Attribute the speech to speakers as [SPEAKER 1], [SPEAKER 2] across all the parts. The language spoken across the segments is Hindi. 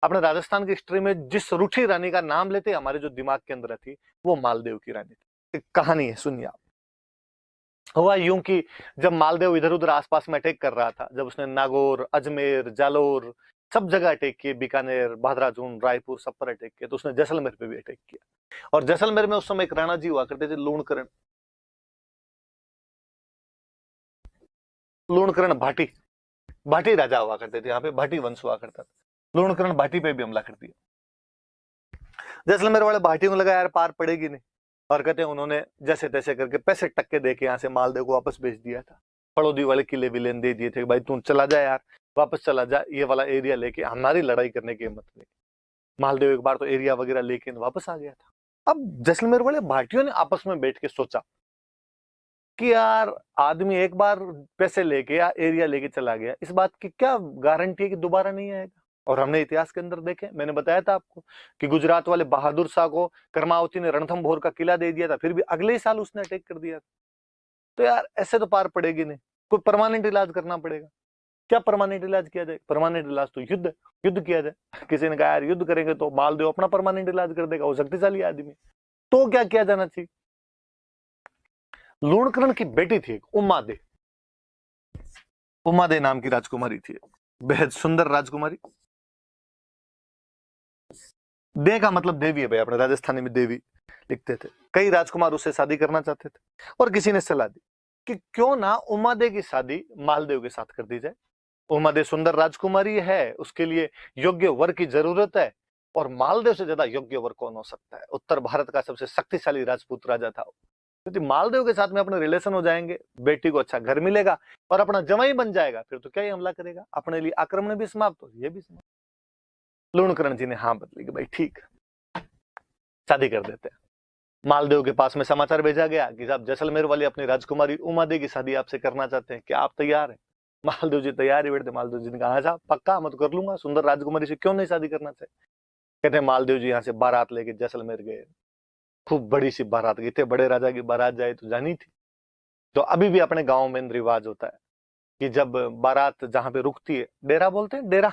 [SPEAKER 1] अपने राजस्थान की हिस्ट्री में जिस रूठी रानी का नाम लेते हमारे जो दिमाग के अंदर थी, वो मालदेव की रानी थी। एक कहानी है, सुनिए आप। हुआ यूं कि जब मालदेव इधर उधर आसपास में अटैक कर रहा था, जब उसने नागौर, अजमेर, जालोर, सब जगह अटैक किए, बीकानेर, बहादुराजून, रायपुर, सब पर अटैक किया, तो उसने जैसलमेर पे भी अटैक किया। और जैसलमेर में उस समय एक राणा जी हुआ करते थे, लूणकरण। लूणकरण भाटी, भाटी राजा हुआ करते थे यहाँ पे, भाटी वंश हुआ करता था। लूणकरण भाटी पे भी हमला कर दिया। जैसलमेर वाले भाटी को लगा यार पार पड़ेगी नहीं, और कहते हैं उन्होंने जैसे तैसे करके पैसे टक्के दे के यहाँ से मालदेव को वापस भेज दिया था। फड़ौदी वाले किले विलेन दे दिए थे, भाई तू चला जा यार, वापस चला जा, ये वाला एरिया लेके हमारी लड़ाई करने की हिम्मत नहीं। मालदेव एक बार तो एरिया वगैरह लेके वापस आ गया था। अब जैसलमेर वाले भाटियों ने आपस में बैठ के सोचा कि यार आदमी एक बार पैसे लेके या एरिया लेके चला गया, इस बात की क्या गारंटी है कि दोबारा नहीं आएगा। और हमने इतिहास के अंदर देखे, मैंने बताया था आपको कि गुजरात वाले बहादुर शाह को कर्मावती ने रणथंभौर का किला दे दिया था, फिर भी अगले ही साल उसने अटैक कर दिया था। तो यार ऐसे तो पार पड़ेगी नहीं, कोई परमानेंट इलाज करना पड़ेगा। क्या परमानेंट इलाज किया जाए? परमानेंट इलाज तो युद्ध, युद्ध किया जाए। किसी ने कहा यार युद्ध करेंगे तो मालदेव अपना परमानेंट इलाज कर देगा, वो शक्तिशाली आदमी। तो क्या किया जाना चाहिए? लूणकरण की बेटी थी एक उमादे, उमादे नाम की राजकुमारी थी, बेहद सुंदर राजकुमारी। दे का मतलब देवी है भाई, अपने राजस्थानी में देवी लिखते थे। कई राजकुमार उससे शादी करना चाहते थे, और किसी ने सलाह दी कि क्यों ना उमादे की शादी मालदेव के साथ कर दी जाए। उमादे सुंदर राजकुमारी है, उसके लिए योग्य वर की जरूरत है, और मालदेव से ज्यादा योग्य वर कौन हो सकता है? उत्तर भारत का सबसे शक्तिशाली राजपूत राजा था, यदि मालदेव के साथ में अपने रिलेशन हो जाएंगे, बेटी को अच्छा घर मिलेगा और अपना जवाई बन जाएगा, फिर तो क्या ही हमला करेगा, अपने लिए आक्रमण भी समाप्त, ये भी समाप्त। लूणकरण जी ने हाँ बदली कि भाई ठीक, शादी कर देते हैं। मालदेव के पास में समाचार भेजा गया कि साहब जैसलमेर वाली अपनी राजकुमारी उमादे की शादी आपसे करना चाहते हैं, क्या आप तैयार हैं? मालदेव जी तैयार ही बैठे। मालदेव जी ने कहा साहब पक्का, मैं तो कर लूंगा, सुंदर राजकुमारी से क्यों नहीं शादी करना चाहिए। कहते हैं मालदेव जी यहाँ से बारात लेके जैसलमेर गए, खूब बड़ी सी बारात गई, थे बड़े राजा की बारात जाए तो जानी थी। तो अभी भी अपने गांव में रिवाज होता है कि जब बारात जहां पे रुकती है, डेरा बोलते हैं, डेरा।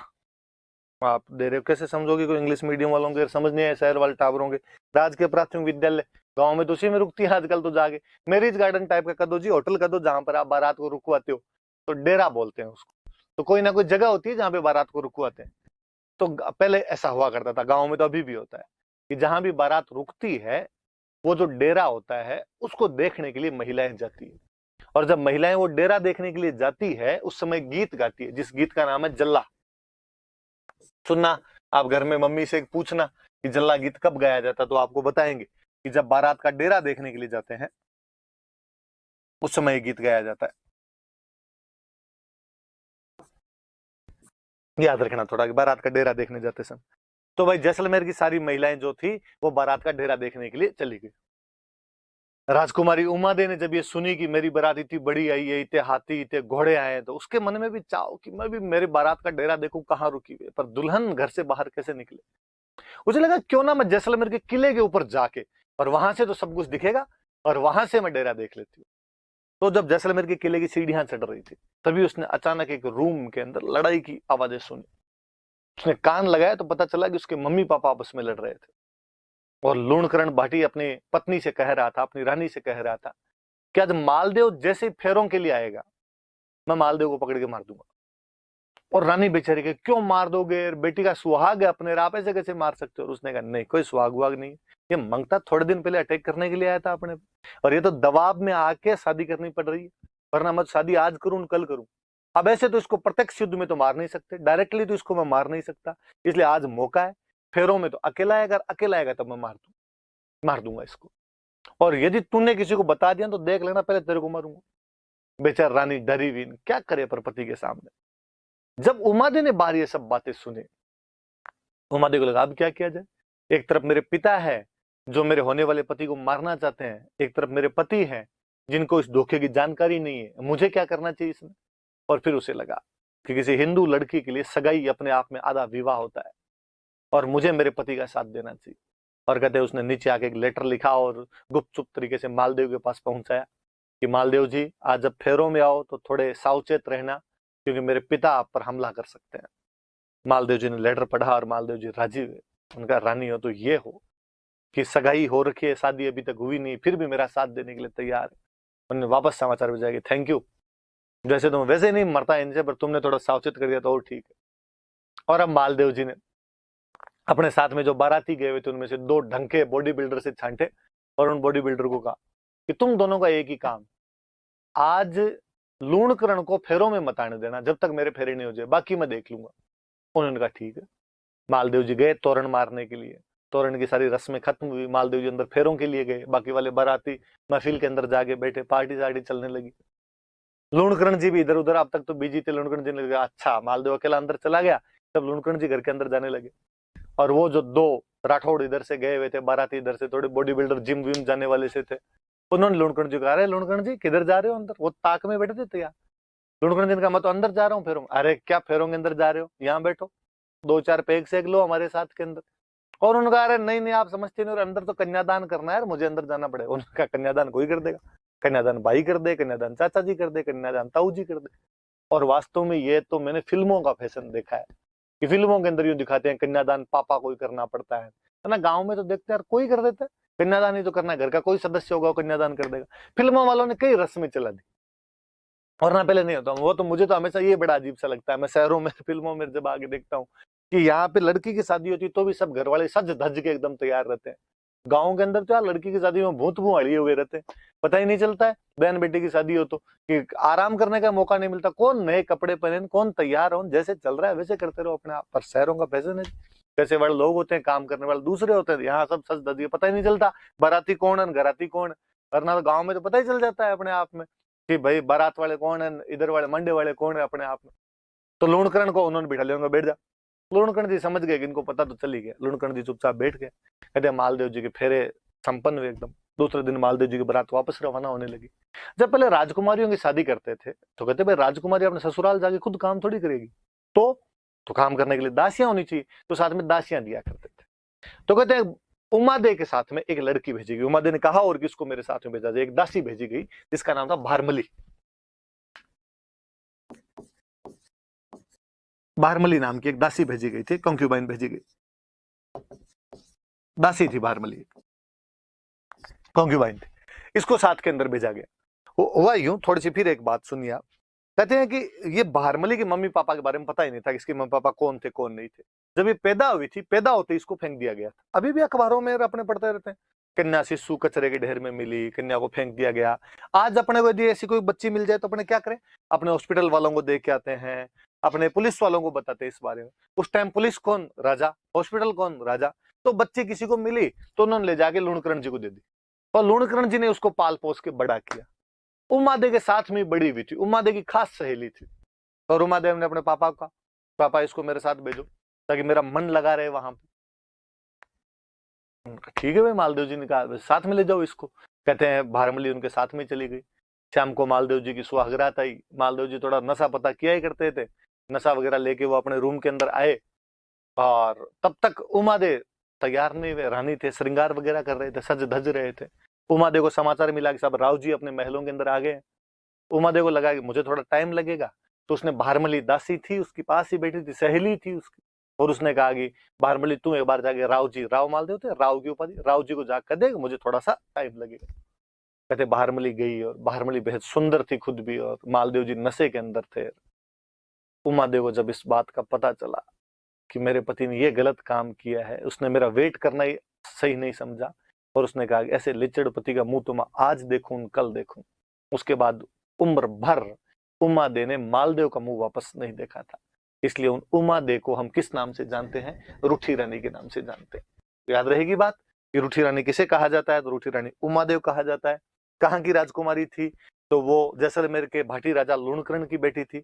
[SPEAKER 1] आप डेरे कैसे समझोगे, कोई इंग्लिश मीडियम वालों के समझ नहीं है, शहर वाले टावरों के। राजकीय प्राथमिक विद्यालय गांव में तो उसी में रुकती है आजकल तो जाके। मैरिज गार्डन टाइप का कर दो जी, होटल कर दो जहां पर आप बारात को रुकवाते हो, तो डेरा बोलते हैं उसको। तो कोई ना कोई जगह होती है जहां पे बारात को रुकवाते हैं। तो पहले ऐसा हुआ करता था गाँव में, तो अभी भी होता है कि जहां भी बारात रुकती है, वो जो डेरा होता है उसको देखने के लिए महिलाएं जाती है। और जब महिलाएं वो डेरा देखने के लिए जाती है, उस समय गीत गाती है, जिस गीत का नाम है जल्ला। सुनना, आप घर में मम्मी से पूछना कि जल्ला गीत कब गाया जाता, तो आपको बताएंगे कि जब बारात का डेरा देखने के लिए जाते हैं, उस समय ये गीत गाया जाता है। याद रखना थोड़ा कि बारात का डेरा देखने जाते समय। तो भाई जैसलमेर की सारी महिलाएं जो थी, वो बारात का डेरा देखने के लिए चली गई। राजकुमारी उमादे ने जब ये सुनी कि मेरी बारात इतनी बड़ी आई है, इतने हाथी इतने घोड़े आए, तो उसके मन में भी चाहो कि मैं भी मेरी बारात का डेरा देखूं कहाँ रुकी हुई है, पर दुल्हन घर से बाहर कैसे निकले। मुझे लगा क्यों ना मैं जैसलमेर के किले के ऊपर जाके, और वहां से तो सब कुछ दिखेगा, और वहां से मैं डेरा देख लेती हूँ। तो जब जैसलमेर के किले की सीढ़ियां चढ़ रही थी, तभी उसने अचानक एक रूम के अंदर लड़ाई की आवाजें सुनी। उसने कान लगाया तो पता चला कि उसके मम्मी पापा आपस में लड़ रहे थे। और लूणकरण भाटी अपनी पत्नी से कह रहा था, अपनी रानी से कह रहा था कि आज मालदेव जैसे फेरों के लिए आएगा, मैं मालदेव को पकड़ के मार दूंगा। और रानी बेचारी के क्यों मार दोगे, बेटी का सुहाग है अपने, आप ऐसे कैसे मार सकते हो? और उसने कहा नहीं, कोई सुहाग वहाग नहीं, ये मंगता थोड़े दिन पहले अटैक करने के लिए आया था अपने, और ये तो दबाव में आके शादी करनी पड़ रही है, वरना मैं शादी आज करूं कल करूं। अब ऐसे तो इसको प्रत्यक्ष युद्ध में तो मार नहीं सकते, डायरेक्टली तो इसको मैं मार नहीं सकता, इसलिए आज मौका है, फेरों में तो अकेला आएगा, अकेला आएगा तब मैं मार दूंगा इसको। और यदि तूने किसी को बता दिया तो देख लेना, पहले तेरे को मारूंगा। बेचार रानी डरी हुई, क्या करे पर पति के सामने। जब उमादे ने बाहर ये सब बातें सुनी, उमादे को लगा अब क्या किया जाए। एक तरफ मेरे पिता है जो मेरे होने वाले पति को मारना चाहते हैं, एक तरफ मेरे पति हैं जिनको इस धोखे की जानकारी नहीं है, मुझे क्या करना चाहिए इसमें। और फिर उसे लगा कि किसी हिंदू लड़की के लिए सगाई अपने आप में आधा विवाह होता है, और मुझे मेरे पति का साथ देना चाहिए। और कहते उसने नीचे आके एक लेटर लिखा और गुपचुप तरीके से मालदेव के पास पहुंचाया कि मालदेव जी आज जब फेरों में आओ तो थोड़े सावचेत रहना, क्योंकि मेरे पिता आप पर हमला कर सकते हैं। मालदेव जी ने लेटर पढ़ा और मालदेव जी राजी हुए। उनका रानी हो तो ये हो कि सगाई हो रखी है, शादी अभी तक हुई नहीं, फिर भी मेरा साथ देने के लिए तैयार है। उन्होंने वापस समाचार भेजा कि थैंक यू, जैसे तुम वैसे नहीं मरता इनसे, पर तुमने थोड़ा सावचेत कर दिया तो और ठीक है। और अब मालदेव जी ने अपने साथ में जो बाराती गए हुए थे उनमें से 2 ढंके बॉडी बिल्डर से छांटे और उन बॉडी बिल्डर को कहा कि तुम दोनों का एक ही काम, आज लूणकरण को फेरों में मत आने देना जब तक मेरे फेरे नहीं हो जाए, बाकी मैं देख लूंगा। उन्होंने कहा ठीक है। मालदेव जी गए तोरण मारने के लिए, तोरण की सारी रस्में खत्म हुई, मालदेव जी अंदर फेरों के लिए गए, बाकी वाले बाराती महफिल के अंदर जाके बैठे, पार्टी सार्टी चलने लगी। लूणकरण जी भी इधर उधर अब तक तो बिजी थे। लूणकरण जी ने कहा अच्छा, मालदेव अकेला अंदर चला गया, तब लूणकरण जी घर के अंदर जाने लगे। और वो जो 2 राठौड़ इधर से गए हुए थे, बाराती इधर से, थोड़े बॉडी बिल्डर जिम विम जाने वाले से थे, उन्होंने लूणकरण जी को कहा, अरे लूणकरण जी किधर जा रहे हो अंदर? वो ताक में बैठे थे तैयार। लूणकरण जी ने कहा मैं तो अंदर जा रहा हूँ फेरों। अरे क्या फेरों के अंदर जा रहे हो, यहाँ बैठो, 2-4 पेग सेक लो हमारे साथ के अंदर। और उन्होंने कहा अरे नहीं नहीं, आप समझते नहीं, और अंदर तो कन्यादान करना है, मुझे अंदर जाना पड़ेगा। उन्होंने कहा कन्यादान कोई कर देगा, कन्यादान भाई कर दे, कन्यादान चाचा जी कर दे, कन्यादान ताऊ जी कर दे। और वास्तव में ये तो मैंने फिल्मों का फैशन देखा है कि फिल्मों के अंदर यूं दिखाते हैं कन्यादान पापा को ही करना पड़ता है ना। गांव में तो देखते हैं कोई कर देता है कन्यादान, ही तो करना है, घर का कोई सदस्य होगा वो कन्यादान कर देगा। फिल्मों वालों ने कई रस्में चला दी, वरना पहले नहीं होता। वो तो मुझे तो हमेशा ये बड़ा अजीब सा लगता है, मैं शहरों में फिल्मों में जब आगे देखता हूँ कि यहाँ पे लड़की की शादी होती तो भी सब घर वाले सज धज के एकदम तैयार रहते हैं। गाँव के अंदर तो यार लड़की की शादी में भूत भुआड़िए हुए रहते हैं, पता ही नहीं चलता है। बहन बेटी की शादी हो तो कि आराम करने का मौका नहीं मिलता, कौन नए कपड़े पहने, कौन तैयार हो, जैसे चल रहा है वैसे करते रहो अपने आप। पर शहरों का फैशन है, पैसे वाले लोग होते हैं, काम करने वाले दूसरे होते हैं, यहाँ सब सज धज के पता ही नहीं चलता बाराती कौन है घराती कौन है। वरना तो गाँव में तो पता ही चल जाता है अपने आप में कि भाई बारात वाले कौन है, इधर वाले मंडे वाले कौन है अपने आप में। तो लूणकरण को उन्होंने बिठा लिया, उनका बैठ जा। लूणकरण जी समझ गए कि इनको पता तो चल ही गया। लूणकरण जी चुपचाप बैठ गए। कहते मालदेव जी के फेरे संपन्न हुए एकदम। दूसरे दिन मालदेव जी की बारात वापस रवाना होने लगी। जब पहले राजकुमारियों की शादी करते थे तो कहते भाई राजकुमारी अपने ससुराल जाके खुद काम थोड़ी करेगी, तो काम करने के लिए दासियां होनी चाहिए, तो साथ में दासियां दिया करते थे। तो कहते हैं उमादे के साथ में एक लड़की भेजी गई। उमादे ने कहा और किसको मेरे साथ में भेजा जाए, एक दासी भेजी गई जिसका नाम था भारमली। भारमली नाम की एक दासी भेजी गई थी, कंक्यूबाइन भेजी गई, दासी थी भारमली, कंक्यूबाइन थी। इसको साथ के अंदर भेजा गया। हुआ यूं, थोड़ी सी फिर एक बात सुनिए आप। कहते हैं कि ये भारमली के मम्मी पापा के बारे में पता ही नहीं था, इसके मम्मी पापा कौन थे कौन नहीं थे। जब ये पैदा हुई थी, पैदा होते इसको फेंक दिया गया था। अभी भी अखबारों में अपने पढ़ते रहते हैं, कन्या शिशु कचरे के ढेर में मिली, कन्या को फेंक दिया गया। आज अपने को यदि ऐसी कोई बच्ची मिल जाए तो अपने क्या करें, अपने हॉस्पिटल वालों को देख के आते हैं, अपने पुलिस वालों को बताते हैं इस बारे में। उस टाइम पुलिस कौन, राजा, हॉस्पिटल कौन, राजा। तो बच्ची किसी को मिली तो उन्होंने ले जाके लूणकरण जी को दे दी, और लूणकरण जी ने उसको पाल पोस के बड़ा किया। उमादे के साथ में बड़ी हुई थी, उमादे की खास सहेली थी। और उमादेव ने अपने पापा का, पापा इसको मेरे साथ भेजो ताकि मेरा मन लगा रहे वहां पे। ठीक है भाई, मालदेव जी ने कहा साथ में ले जाओ इसको। कहते हैं भारमली उनके साथ में चली गई। शाम को मालदेव जी की सुहागरात आई। मालदेव जी थोड़ा नशा पता किया ही करते थे, नशा वगैरह लेके वो अपने रूम के अंदर आए, और तब तक उमादेव तैयार नहीं हुए, रानी थे, श्रृंगार वगैरह कर रहे थे, सज धज रहे थे। उमादेव को समाचार मिला कि सब राव जी अपने महलों के अंदर आ गए। उमादेव को लगा कि मुझे थोड़ा टाइम लगेगा, तो उसने भारमली दासी थी उसके पास ही बैठी थी, सहेली थी उसकी, और उसने कहा कि भारमली तू एक बार जाके राव जी, राव मालदेव थे, राव की उपाधि, राव जी को जाकर देगा, मुझे थोड़ा सा टाइम लगेगा। कहते भारमली गई, और भारमली बेहद सुंदर थी खुद भी, और मालदेव जी नशे के अंदर थे। उमादेव को जब इस बात का पता चला कि मेरे पति ने ये गलत काम किया है, उसने मेरा वेट करना ही सही नहीं समझा, और उसने कहा कि ऐसे लिचड़ पति का मुंह तो मैं आज देखूं कल देखूं। उसके बाद उम्र भर उमादे ने मालदेव का मुंह वापस नहीं देखा था। इसलिए उन उमादे को हम किस नाम से जानते हैं, रूठी रानी के नाम से जानते हैं। तो याद रहेगी बात कि रूठी रानी किसे कहा जाता है, तो रूठी रानी उमादेव कहा जाता है। कहाँ की राजकुमारी थी, तो वो जैसलमेर के भाटी राजा लूणकरण की बेटी थी।